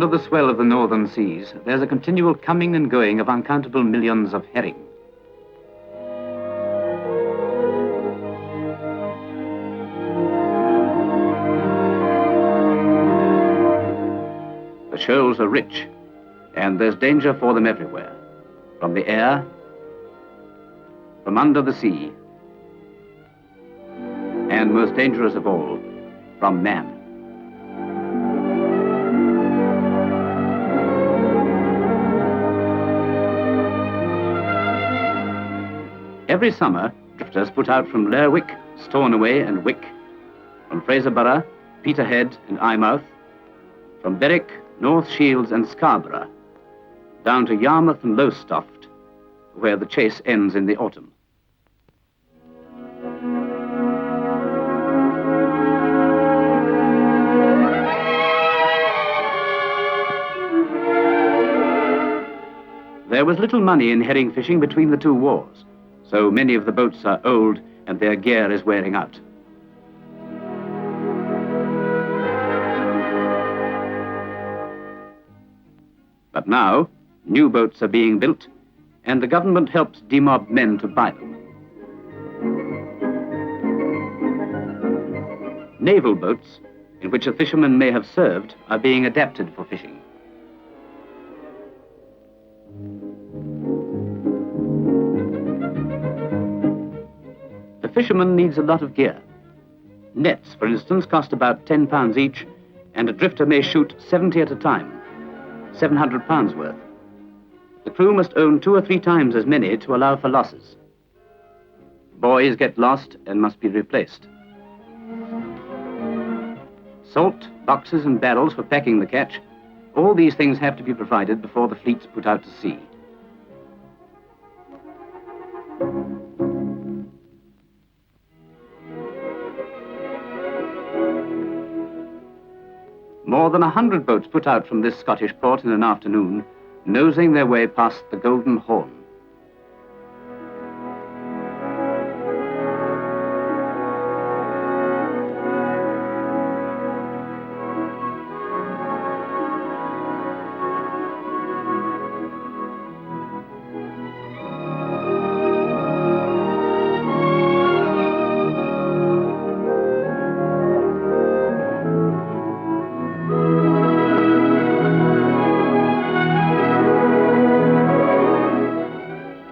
Under the swell of the northern seas, there's a continual coming and going of uncountable millions of herring. The shoals are rich, and there's danger for them everywhere. From the air, from under the sea, and most dangerous of all, from man. Every summer, drifters put out from Lerwick, Stornoway and Wick, from Fraserburgh, Peterhead and Eyemouth, from Berwick, North Shields and Scarborough, down to Yarmouth and Lowestoft, where the chase ends in the autumn. There was little money in herring fishing between the two wars, so many of the boats are old and their gear is wearing out. But now, new boats are being built, and the government helps demob men to buy them. Naval boats, in which a fisherman may have served, are being adapted for fishing. The fisherman needs a lot of gear. Nets, for instance, cost about £10 each, and a drifter may shoot 70 at a time, £700 worth. The crew must own 2 or 3 times as many to allow for losses. Buoys get lost and must be replaced. Salt, boxes and barrels for packing the catch, all these things have to be provided before the fleets put out to sea. More than 100 boats put out from this Scottish port in an afternoon, nosing their way past the Golden Horn.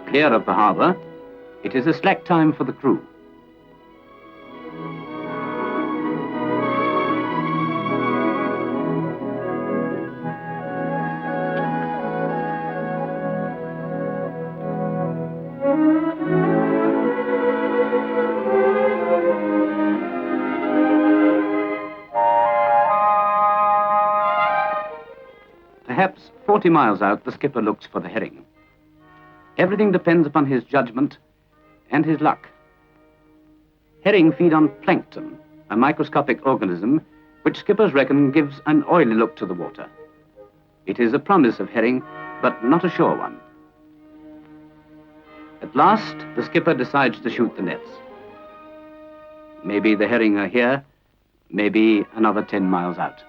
Clear of the harbour, it is a slack time for the crew. Perhaps 40 miles out, the skipper looks for the herring. Everything depends upon his judgment and his luck. Herring feed on plankton, a microscopic organism which skippers reckon gives an oily look to the water. It is a promise of herring, but not a sure one. At last, the skipper decides to shoot the nets. Maybe the herring are here, maybe another 10 miles out.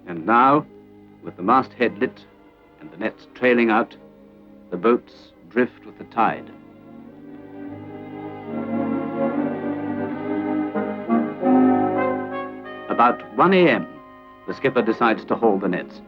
And now, with the masthead lit and the nets trailing out, the boats drift with the tide. About 1 a.m., the skipper decides to haul the nets.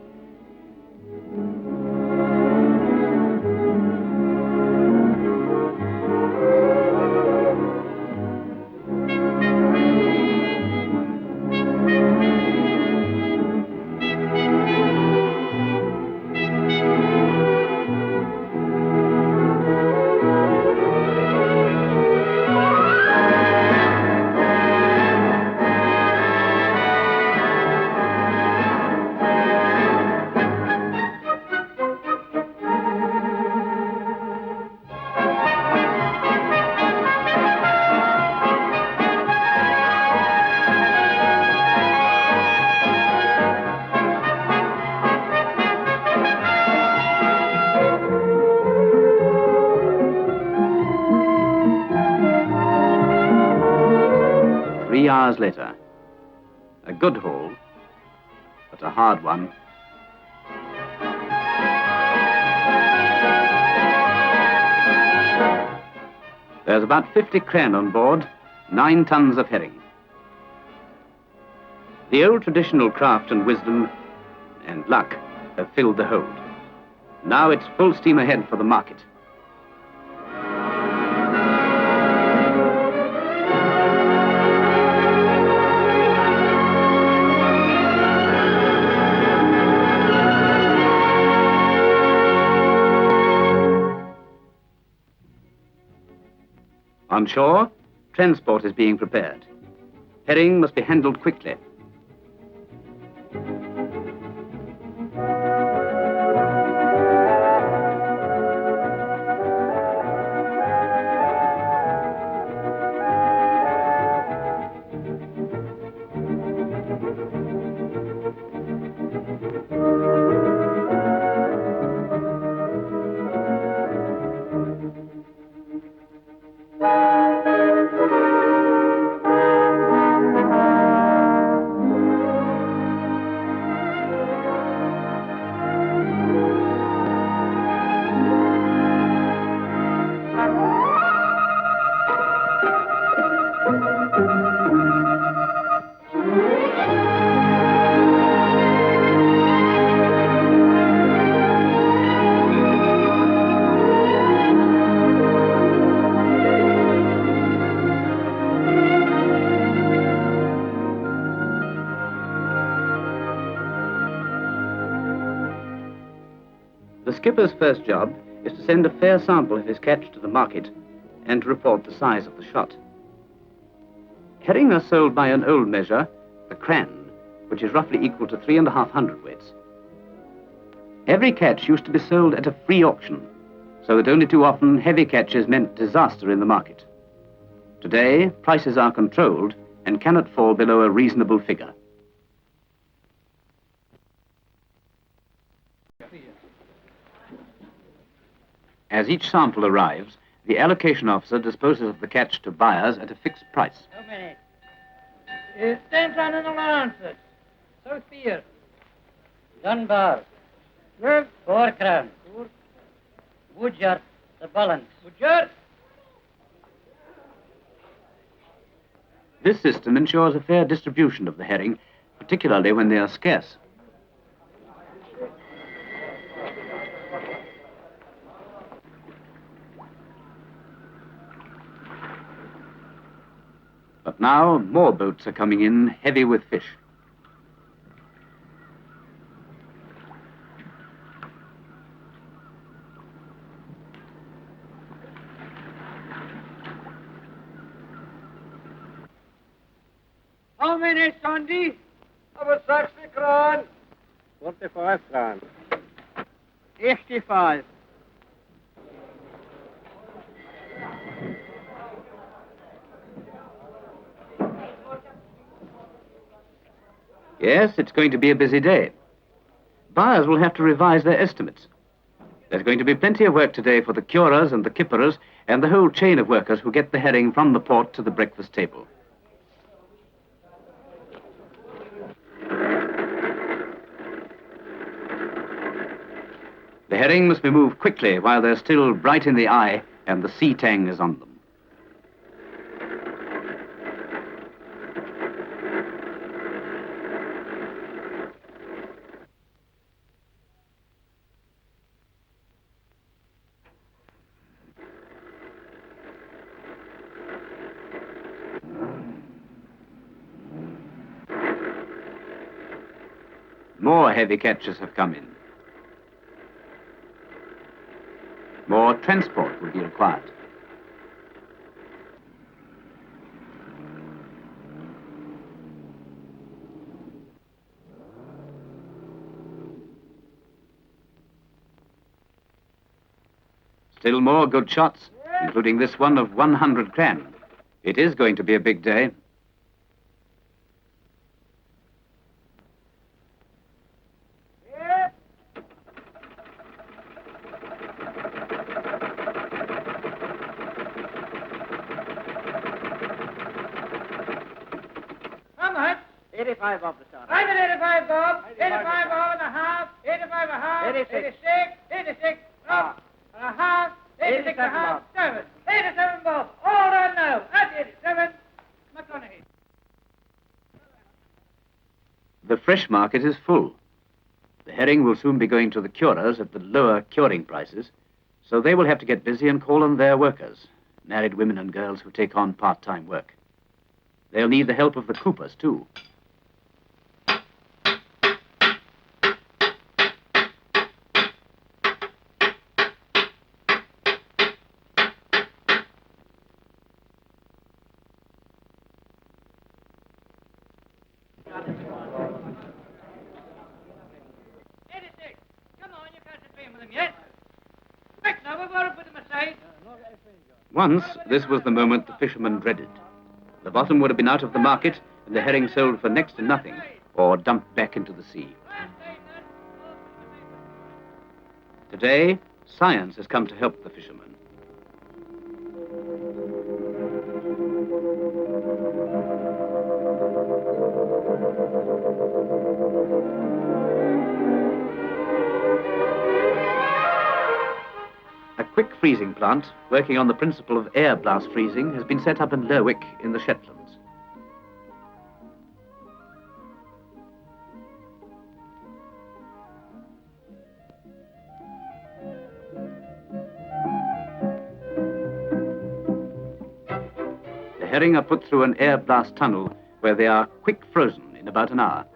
hours later. A good haul, but a hard one. There's about 50 kren on board, 9 tons of herring. The old traditional craft and wisdom and luck have filled the hold. Now it's full steam ahead for the market. On shore, transport is being prepared. Herring must be handled quickly. The skipper's first job is to send a fair sample of his catch to the market and to report the size of the shot. Herring are sold by an old measure, the kran, which is roughly equal to 3.5 hundredweights. Every catch used to be sold at a free auction, so that only too often heavy catches meant disaster in the market. Today, prices are controlled and cannot fall below a reasonable figure. As each sample arrives, the allocation officer disposes of the catch to buyers at a fixed price. How many? 10 ton and allowances. So fear. Dunbar. Yes. 4 crown. Woodyard, the balance. Woodyard? This system ensures a fair distribution of the herring, particularly when they are scarce. But now more boats are coming in, heavy with fish. How many, Sandy? About 60 crown. 45 crown. 85. Yes, it's going to be a busy day. Buyers will have to revise their estimates. There's going to be plenty of work today for the curers and the kipperers and the whole chain of workers who get the herring from the port to the breakfast table. The herring must be moved quickly while they're still bright in the eye and the sea tang is on them. More heavy catches have come in. More transport will be required. Still more good shots, including this one of 100 kran. It is going to be a big day. 85, Bob, the start. I'm at 85, Bob. 85 Bob and a half. 85 a half. 86. 86 up and a half. 86 a 87, half. Bob. 7. 87 Bob. All done now. At 87. McConaughey. The fresh market is full. The herring will soon be going to the curers at the lower curing prices, so they will have to get busy and call on their workers, married women and girls who take on part-time work. They'll need the help of the coopers, too. Once, this was the moment the fishermen dreaded. The bottom would have been out of the market and the herring sold for next to nothing or dumped back into the sea. Today, science has come to help the fishermen. A quick freezing plant, working on the principle of air blast freezing, has been set up in Lerwick in the Shetlands. The herring are put through an air blast tunnel where they are quick frozen in about an hour.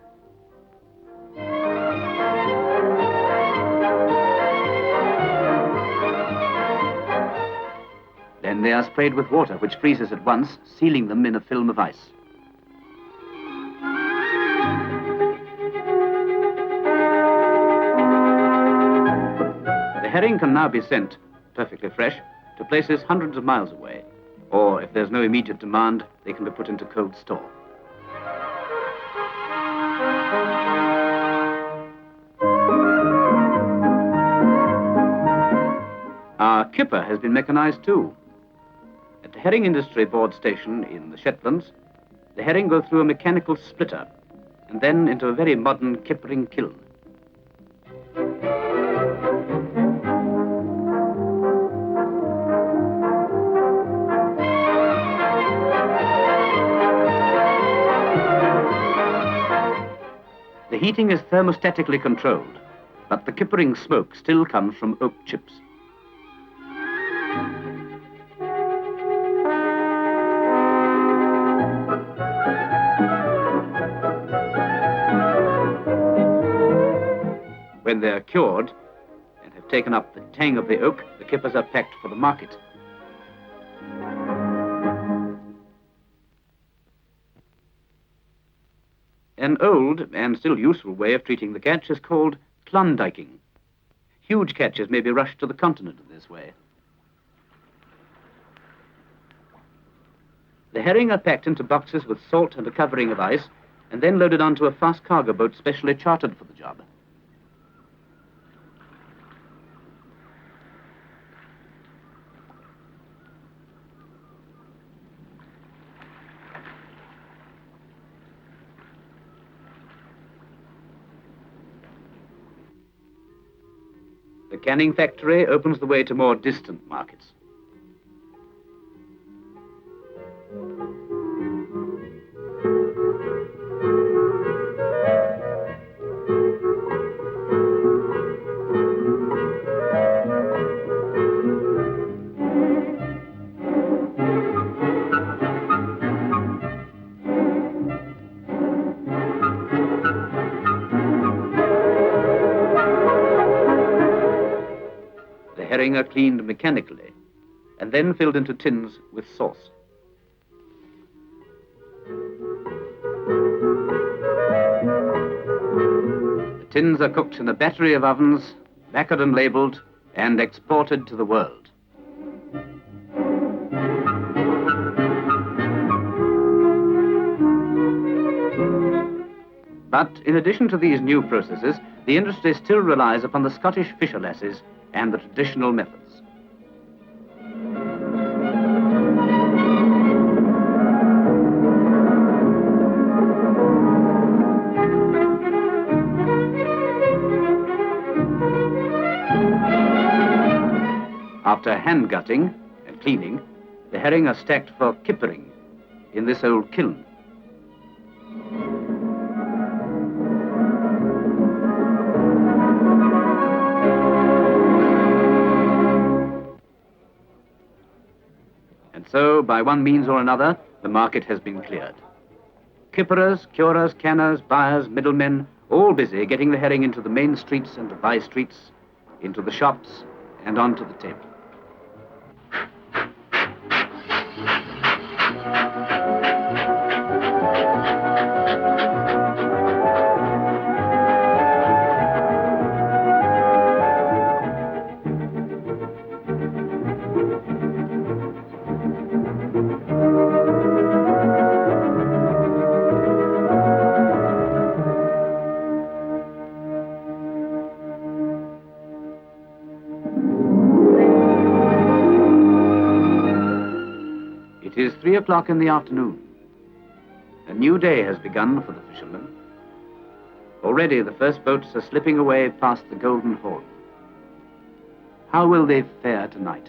Then they are sprayed with water, which freezes at once, sealing them in a film of ice. The herring can now be sent, perfectly fresh, to places hundreds of miles away. Or, if there's no immediate demand, they can be put into cold store. Our kipper has been mechanized too. At the Herring Industry Board Station in the Shetlands, the herring go through a mechanical splitter and then into a very modern kippering kiln. The heating is thermostatically controlled, but the kippering smoke still comes from oak chips. When they are cured and have taken up the tang of the oak, the kippers are packed for the market. An old and still useful way of treating the catch is called klondiking. Huge catches may be rushed to the continent in this way. The herring are packed into boxes with salt and a covering of ice, and then loaded onto a fast cargo boat specially chartered for the job. The canning factory opens the way to more distant markets. Herring are cleaned mechanically and then filled into tins with sauce. The tins are cooked in a battery of ovens, lacquered and labeled, and exported to the world. But in addition to these new processes, the industry still relies upon the Scottish fisher lasses and the traditional methods. After hand gutting and cleaning, the herring are stacked for kippering in this old kiln. And so, by one means or another, the market has been cleared. Kipperers, curers, canners, buyers, middlemen, all busy getting the herring into the main streets and the by streets, into the shops and onto the table. It is 3 o'clock in the afternoon. A new day has begun for the fishermen. Already the first boats are slipping away past the Golden Horn. How will they fare tonight?